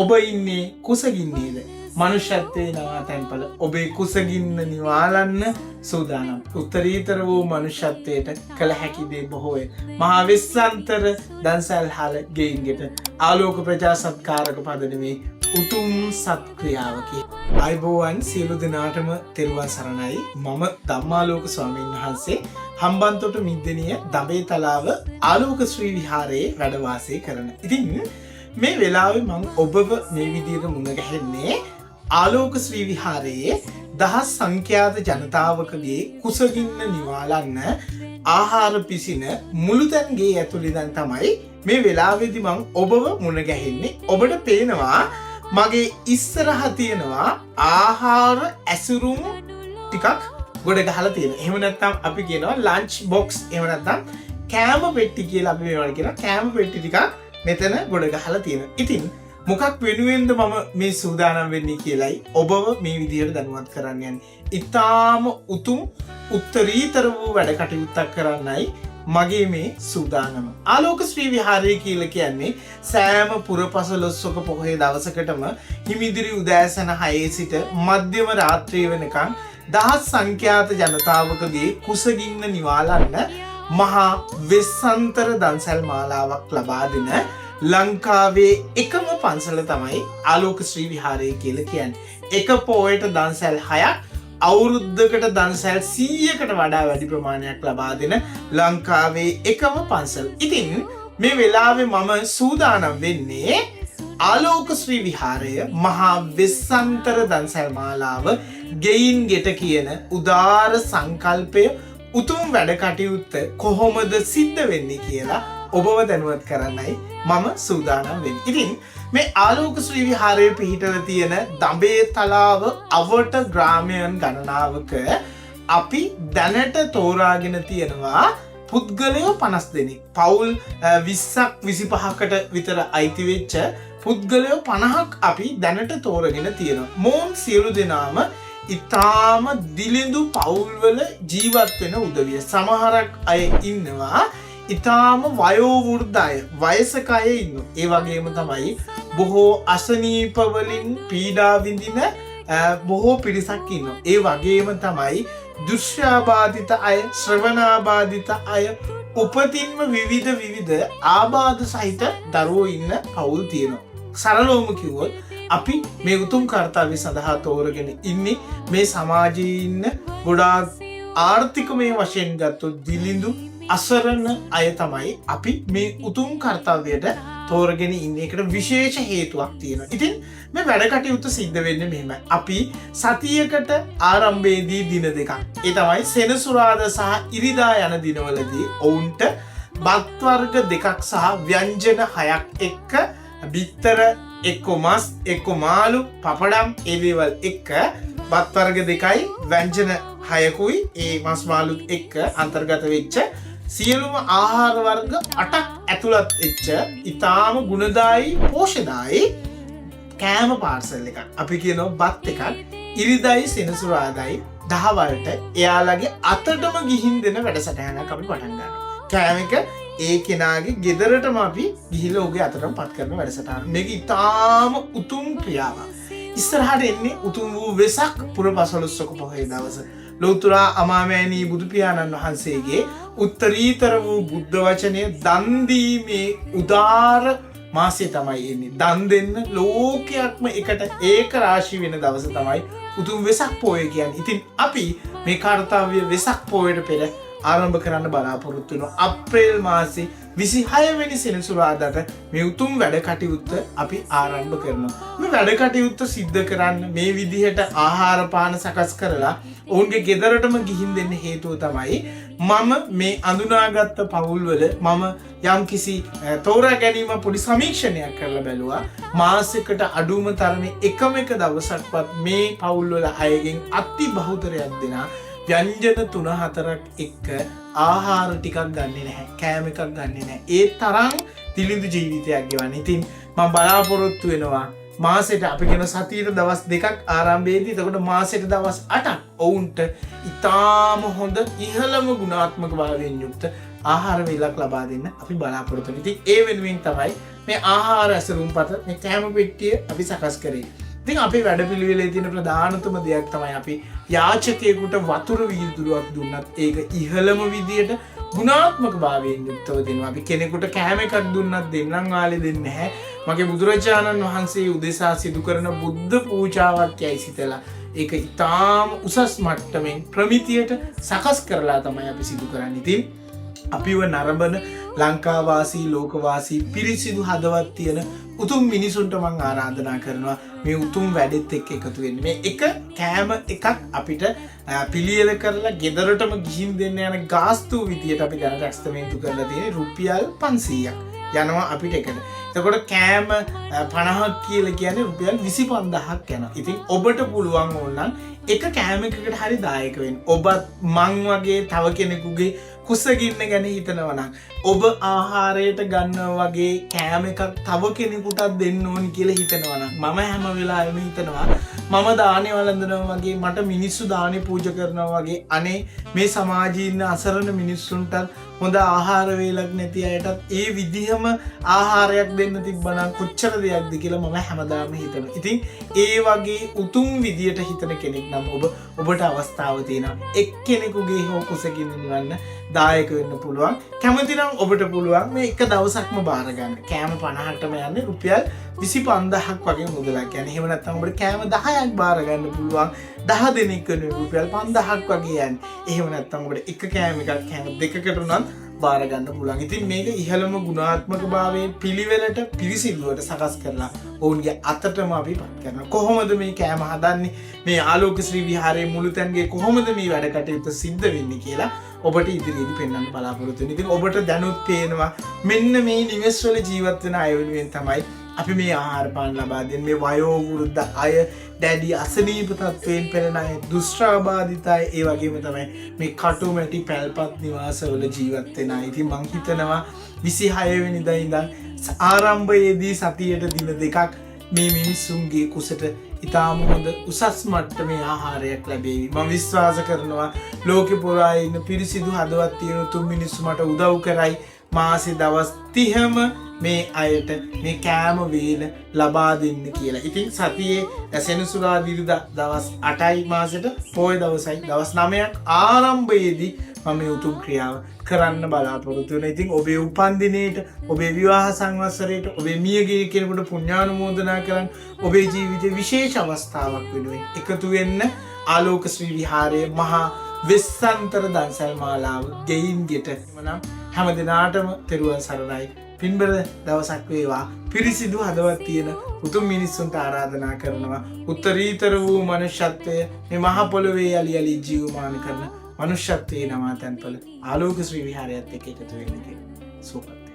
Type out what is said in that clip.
ඔබ ඉන්නේ කුසගින්නේද? මනුෂ්‍යත්වයේ නවාතැන්පල ඔබේ කුසගින්න නිවාලන්න සූදානම්. උත්තරීතර වූ මනුෂ්‍යත්වයට කළ හැකි දේ බොහෝය. මහා වෙස්සන්තර දන්සැල් හාල ගෙයින්ගෙට ආලෝක ප්‍රජා සත්කාරක පදනමේ උතුම් සත්ක්‍රියාවකි. අයිබෝවන් සියලු දෙනාටම තෙරුවන් සරණයි. මම ධම්මාලෝක ස්වාමීන් වහන්සේ හම්බන්තොට මිද්දනිය දඹේ තලාව ආලෝක ශ්‍රී විහාරයේ වැඩ වාසය කරන. ඉතින් මේ වෙලාවේ මම ඔබව මේ විදිහට මුණ ගැහෙන්නේ ආලෝක ශ්‍රී විහාරයේ දහස් සංඛ්‍යාත ජනතාවකගේ කුසගින්න නිවාලන්න ආහාර පිසින මුළුතැන්ගේ ඇතුළේ දැන් තමයි මේ වෙලාවේදී මම ඔබව මුණ ගැහෙන්නේ. ඔබට පේනවා මගේ ඉස්සරහ තියෙනවා ආහාර ඇසුරුම් ටිකක් ගොඩ ගහලා තියෙනවා. එහෙම නැත්නම් අපි කියනවා ලන්ච් බොක්ස්, එහෙම නැත්නම් කෑම පෙට්ටි කියලා අපි මේවට කියනවා. කෑම පෙට්ටි ටිකක් මෙතන ගොඩ ගහලා තියෙනවා. ඉතින් මොකක් වෙනුවෙන්ද මම මේ සූදානම් වෙන්නේ කියලායි ඔබව මේ විදිහට දැනුවත් කරන්න යන්නේ. ඊටාම උතුම් උත්තරීතර වූ වැඩ කටයුත්තක් කරන්නයි මගේ මේ සූදානම. ආලෝක ශ්‍රී විහාරය කියලා කියන්නේ සෑම පුරපසළොස්වක පොහොය දවසකටම හිමිදිරි උදෑසන 6 සිට මධ්‍යම රාත්‍රිය වෙනකන් දහස් සංඛ්‍යාත ජනතාවකගේ කුසගින්න නිවාලන්න මහා වෙස්සන්තර දන්සැල් මාලාවක් ලබා දෙන ලංකාවේ එකම පන්සල තමයි ආලෝක ශ්‍රී විහාරය කියලා කියන්නේ. එක පොයට දන්සැල් 6ක්, අවුරුද්දකට දන්සැල් 100කට වඩා වැඩි ප්‍රමාණයක් ලබා දෙන ලංකාවේ එකම පන්සල. ඉතින් මේ වෙලාවේ මම සූදානම් වෙන්නේ ආලෝක ශ්‍රී විහාරය මහා වෙස්සන්තර දන්සැල් මාලාව ගෙයින් ගෙට කියන උදාර සංකල්පය උතුම් වැඩ කටයුත්ත කොහොමද සිද්ධ වෙන්නේ කියලා ඔබව දැනුවත් කරන්නයි මම සූදානම් වෙන්නේ. ඉතින් මේ ආලෝක ශ්‍රී විහාරයේ පිහිටලා තියෙන දඹේ තලාව අවට ග්‍රාමයන් ගණනාවක අපි දැනට තෝරාගෙන තියෙනවා පුද්ගලයෝ 50 දෙනෙක්. පවුල් 20ක් 25කට විතර අයිති වෙච්ච පුද්ගලයෝ 50ක් අපි දැනට තෝරගෙන තියෙනවා. මොවුන් සියලු දෙනාම ඉතාම දිලිඳු පවුල්වල ජීවත් වෙන උදවිය. සමහරක් අය ඉන්නවා ඉතාම වයෝවෘද්ධ අය, වයසක අය ඉන්නවා. ඒ වගේම තමයි බොහෝ අසනීප වලින් පීඩා විඳින බොහෝ පිරිසක් ඉන්නවා. ඒ වගේම තමයි දෘශ්‍යාබාධිත අය, ශ්‍රවණාබාධිත අය, උපතින්ම විවිධ ආබාධ සහිත දරුවෝ ඉන්න පවුල් තියෙනවා. සරලවම කිව්වොත් අපි මේ උතුම් කර්තව්‍ය සඳහා තෝරගෙන ඉන්නේ මේ සමාජයේ ඉන්න ගොඩාක් ආර්ථිකමය වශයෙන් ගත්තොත් දිලිඳු අසරණ අය තමයි අපි මේ උතුම් කර්තව්‍යයට තෝරගෙන ඉන්නේ. ඒකට විශේෂ හේතුවක් තියෙනවා. ඉතින් මේ වැඩ කටයුත්ත සිද්ධ වෙන්නේ මෙහෙමයි. අපි සතියකට ආරම්භයේදී දින දෙකක්, ඒ තමයි සෙනසුරාදා සහ ඉරිදා යන දිනවලදී ඔවුන්ට බත් වර්ග දෙකක් සහ ව්‍යංජන 6ක් එක්ක බිත්තර එක්ක මස් එක්ක මාළු පපඩම් ඒ දේවල් එක්ක බත් වර්ග දෙකයි ව්‍යංජන 6කුයි ඒ මස් මාළුත් එක්ක අන්තර්ගත වෙච්ච සියලුම ආහාර වර්ග 8ක් ඇතුළත් වෙච්ච ඊටාම ගුණදායි පෝෂ්‍යදායි කෑම පාර්සල් එකක්. අපි කියනවා බත් එකක් ඉරිදයි සෙනසුරාදායි දහවල්ට එයාලගේ අතටම ගිහින් දෙන වැඩසටහනක් අපි පටන් ගන්නවා. කෑම එක ඒ කෙනාගේ ගෙදරටම අපි ගිහිල්ලා ඔහුගේ අතටම පත් කරන වැඩසටහන. මේක ඊටාම උතුම් ක්‍රියාවක්. ඉස්සරහට එන්නේ උතුම් වූ වෙසක් පුරපසළොස්වක පොහොය දවස. ලෞතර අමාමෑණී බුදු පියාණන් වහන්සේගේ උත්තරීතර වූ බුද්ධ වචනය දන් දීමේ උදාර මාසය තමයි එන්නේ. දන් දෙන්න ලෝකයක්ම එකට ඒක රාශී වෙන දවස තමයි උතුම් වෙසක් පොහොය කියන්නේ. ඉතින් අපි මේ කාර්යය වෙසක් පොහොයට පෙර ආරම්භ කරන්න බලාපොරොත්තු වෙනවා. අප්‍රේල් මාසේ 26 වෙනි සෙනසුරාදාට මේ උතුම් වැඩ කටයුත්ත අපි ආරම්භ කරනවා. මේ වැඩ කටයුත්ත සිද්ධ කරන්න මේ විදිහට ආහාර පාන සකස් කරලා ඔවුන්ගේ ගෙදරටම ගිහින් දෙන්න හේතුව තමයි මම මේ අඳුනාගත්ත පවුල්වල මම යම්කිසි තෝරා ගැනීම පොඩි සමීක්ෂණයක් කරලා බැලුවා. මාසෙකට අඩුම තරමේ එකම එක දවසක්වත් මේ පවුල්වල අයගෙන් අති බහුතරයක් දෙනා ව්‍යංජන 3-4ක් එක්ක ආහාර ටිකක් ගන්නේ නැහැ, කෑම එකක් ගන්නේ නැහැ. ඒ තරම් තිලිඳු ජීවිතයක් ගෙවන්නේ. ඉතින් මම බලාපොරොත්තු වෙනවා මාසෙට අපි කියන සතියේ දවස් දෙකක් ආරම්භයේදී, එතකොට මාසෙට දවස් 8ක් ඔවුන්ට ඊටාම හොඳ ඉහළම ගුණාත්මක භාවයෙන් යුක්ත ආහාර වේලක් ලබා දෙන්න අපි බලාපොරොත්තු වෙනවා. ඉතින් ඒ වෙනුවෙන් තමයි මේ ආහාර ඇසුරුම්පත මේ කෑම පෙට්ටිය අපි සකස් කරේ. ඉතින් අපේ වැඩපිළිවෙලේ තියෙන ප්‍රධානතම දෙයක් තමයි අපි යාචකයෙකුට වතුර වීදුරුවක් දුන්නත් ඒක ඉහළම විදියට ගුණාත්මක භාවයෙන් යුක්තව දෙනවා. අපි කෙනෙකුට කෑම එකක් දුන්නත් දෙන්නම් වාලේ දෙන්නේ නැහැ. මගේ බුදුරජාණන් වහන්සේ උදෙසා සිදු කරන බුද්ධ පූජාවක් යයි සිතලා ඒක ඊටාම උසස් මට්ටමින් ප්‍රමිතියට සකස් කරලා තමයි අපි සිදු කරන්නේ. ඉතින් අපිව නරඹන ලංකාවාසී ලෝකවාසී පිරිසිදු හදවත් තියෙන උතුම් මිනිසුන්ට මං ආරාධනා කරනවා මේ උතුම් වැඩෙත් එක්ක එකතු වෙන්න. මේ එක කෑම එකක් අපිට පිළියෙල කරලා ගෙදරටම ගිහින් දෙන්න යන ගාස්තු විදියට අපි දැනට ඇස්තමේන්තු කරලා තියෙන්නේ රුපියල් 500ක් යනවා අපිට එකට. එතකොට කෑම 50ක් කියලා කියන්නේ රුපියල් 25000ක් යනවා. ඉතින් ඔබට පුළුවන් ඕනනම් එක කෑම එකකට හරි දායක වෙන්න. ඔබත් මං වගේ තව කෙනෙකුගේ කුසගින්න ගැන හිතනවා නම් ඔබ ආහාරයට ගන්නවා වගේ කෑම එකක් තව කෙනෙකුටත් දෙන්න ඕනි කියලා හිතනවා නම් මම හැම වෙලාවෙම හිතනවා මම දානේ වළඳනවා වගේ මට මිනිස්සු දානේ පූජා කරනවා වගේ අනේ මේ සමාජයේ ඉන්න අසරණ මිනිස්සුන්ට හොඳ ආහාර වේලක් නැති අයටත් ඒ විදිහම ආහාරයක් දෙන්න තිබ්බනම් කොච්චර දෙයක්ද කියලා මම හැමදාම හිතනවා. ඉතින් ඒ වගේ උතුම් විදියට හිතන කෙනෙක් නම් ඔබට අවස්ථාව තියෙනවා එක්කෙනෙකුගේ හෝ කුසගින්න නිවන්න දායක වෙන්න පුළුවන්. කැමති නම් ඔබට පුළුවන් මේ එක දවසක්ම බාර ගන්න. කෑම 50ටම යන්නේ රුපියල් 25000ක් වගේ මුදලක්. يعني එහෙම නැත්නම් ඔබට කෑම 10ක් බාර ගන්න පුළුවන්. 10 දෙනෙක් වෙන රුපියල් 5000ක් වගේ යන්නේ. එහෙම නැත්නම් ඔබට එක කෑම එකක් කෑම දෙකකට උනත් බාර ගන්න පුළුවන්. ඉතින් මේක ඉහළම ගුණාත්මක භාවයේ පිළිවෙලට පිරිසිදුවට සකස් කරලා ඔවුන්ගේ අතටම අපි පත් කරනවා. කොහොමද මේ කෑම හදන්නේ? මේ ආලෝක ශ්‍රී විහාරයේ මුළුතැන්ගේ කොහොමද මේ වැඩ කටයුතු සිද්ධ වෙන්නේ කියලා ඔබට ඉදිරියේදී පෙන්වන්න බලාපොරොත්තු වෙනවා. ඉතින් ඔබට දැනුත් පේනවා මෙන්න මේ නිවෙස්වල ජීවත් වෙන අය වෙනුවෙන් තමයි අපි මේ ආහාර පාන ලබා දෙන්නේ. මේ වයෝ වෘද්ධ අය, දැඩි අසනීප තත්වයෙන් පෙළෙන අය, දුෂ්ටාබාධිත අය, ඒ වගේම තමයි මේ කටුමැටි පැල්පත් නිවාසවල ජීවත් වෙන අය. ඉතින් මං හිතනවා 26 වෙනිදා ඉඳන් ආරම්භයේදී සතියට දින දෙකක් මේ මිනිස්සුන්ගේ කුසට ඉතාම හොඳ උසස් මට්ටමේ ආහාරයක් ලැබේවි. මම විශ්වාස කරනවා ලෝකෙ පුරා ඉන්න පිරිසිදු හදවත් තියෙන උතුම් මිනිස්සු මට උදව් කරයි. මාසේ දවස් 30ම මේ අයට මේ කෑම වේල ලබා දෙන්න කියලා. ඉතින් සතියේ සෙනසුරාදා දවස් 8යි මාසෙට පොය දවසයි දවස් 9ක් ආරම්භයේදී මම මේ උතුම් ක්‍රියාව කරන්න බලාපොරොත්තු වෙනවා. ඉතින් ඔබේ උපන්දිනේට, ඔබේ විවාහ සංවත්සරයට, ඔබේ මියගිය කෙනෙකුට පුණ්‍යානුමෝදනා කරන්න, ඔබේ ජීවිතේ විශේෂ අවස්ථාවක් වෙනුවෙන් එකතු වෙන්න ආලෝක ශ්‍රී විහාරයේ මහා වෙස්සන්තර දන්සල් මාලාව ගෙයින් ගෙට මනම් හැම දිනාටම තෙරුවන් සරණයි. පින්බර දවසක් වේවා. පිරිසිදු හදවත් තියෙන උතුම් මිනිස්සුන්ට ආරාධනා කරනවා උත්තරීතර වූ මනුෂ්‍යත්වය මේ මහ පොළොවේ යලි යලි ජීවමාන කරන මනුෂ්‍යත්වයේ නවාතැන්පල ආලෝක ශ්‍රී විහාරයත් එක්ක එකතු වෙන්න කියලා. සුවපත්.